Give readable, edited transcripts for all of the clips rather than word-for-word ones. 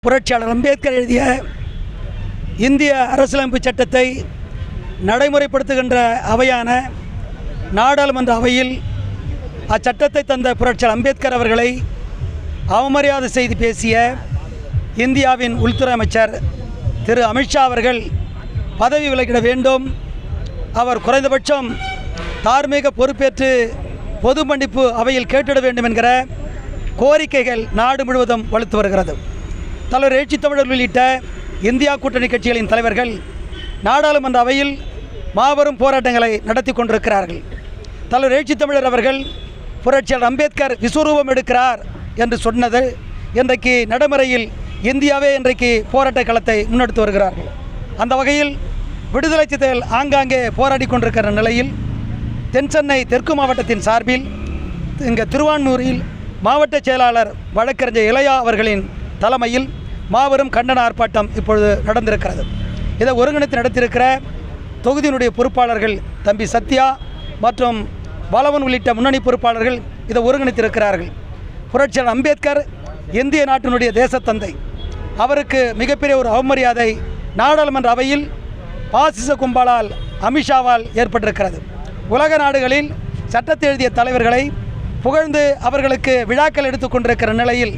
புரட்சியாளர் அம்பேத்கர் எழுதிய இந்திய அரசியலமைப்பு சட்டத்தை நடைமுறைப்படுத்துகின்ற அவையான நாடாளுமன்ற அவையில் அச்சட்டத்தை தந்த புரட்சியாளர் அம்பேத்கர் அவர்களை அவமரியாதை செய்து பேசிய இந்தியாவின் உள்துறை அமைச்சர் திரு அமித்ஷா அவர்கள் பதவி விலகிட வேண்டும். அவர் குறைந்தபட்சம் தார்மீக பொறுப்பேற்று பொது மன்னிப்பு அவையில் கேட்டிட வேண்டும் என்கிற கோரிக்கைகள் நாடு முழுவதும் வலுத்து வருகிறது. தலைவர் எழுச்சி தமிழர் உள்ளிட்ட இந்தியா கூட்டணி கட்சிகளின் தலைவர்கள் நாடாளுமன்ற அவையில் மாபெரும் போராட்டங்களை நடத்தி கொண்டிருக்கிறார்கள். தலைவர் எழுச்சி தமிழர் அவர்கள் புரட்சியாளர் அம்பேத்கர் விஸ்வரூபம் எடுக்கிறார் என்று சொன்னது இன்றைக்கு நடைமுறையில் இந்தியாவே இன்றைக்கு போராட்ட களத்தை முன்னெடுத்து வருகிறார்கள். அந்த வகையில் விடுதலை சிறுத்தைகள் ஆங்காங்கே போராடி கொண்டிருக்கிற நிலையில் தென்சென்னை தெற்கு மாவட்டத்தின் சார்பில் இங்கே திருவான்மூரில் மாவட்ட செயலாளர் வழக்கறிஞர் இளையா அவர்களின் தலைமையில் மாபெரும் கண்டன ஆர்ப்பாட்டம் இப்பொழுது நடந்திருக்கிறது. இதை ஒருங்கிணைத்து நடத்தியிருக்கிற தொகுதியினுடைய பொறுப்பாளர்கள் தம்பி சத்யா மற்றும் பலவன் உள்ளிட்ட முன்னணி பொறுப்பாளர்கள் இதை ஒருங்கிணைத்திருக்கிறார்கள். புரட்சியாளர் அம்பேத்கர் இந்திய நாட்டினுடைய தேசத்தந்தை. அவருக்கு மிகப்பெரிய ஒரு அவமரியாதை நாடாளுமன்ற அவையில் பாசிச கும்பலால் அமித்ஷாவால் ஏற்பட்டிருக்கிறது. உலக நாடுகளில் சட்டத்தை எழுதிய தலைவர்களை புகழ்ந்து அவர்களுக்கு விழாக்கள் எடுத்துக்கொண்டிருக்கிற நிலையில்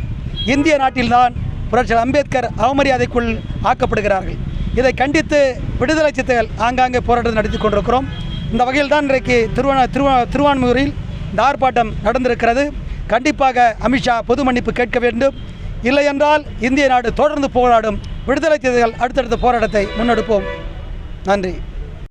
இந்திய நாட்டில்தான் புரட்சியாளர் அம்பேத்கர் அவமரியாதைக்குள் ஆக்கப்படுகிறார்கள். இதை கண்டித்து விடுதலை சிறுத்தைகள் ஆங்காங்கே போராட்டம் நடத்தி கொண்டிருக்கிறோம். இந்த வகையில் தான் இன்றைக்கு திருவான்மூரில் இந்த ஆர்ப்பாட்டம் நடந்திருக்கிறது. கண்டிப்பாக அமித்ஷா பொது மன்னிப்பு கேட்க வேண்டும். இல்லையென்றால் இந்திய நாடு தொடர்ந்து போராடும். விடுதலை சிறுத்தைகள் அடுத்தடுத்த போராட்டத்தை முன்னெடுப்போம். நன்றி.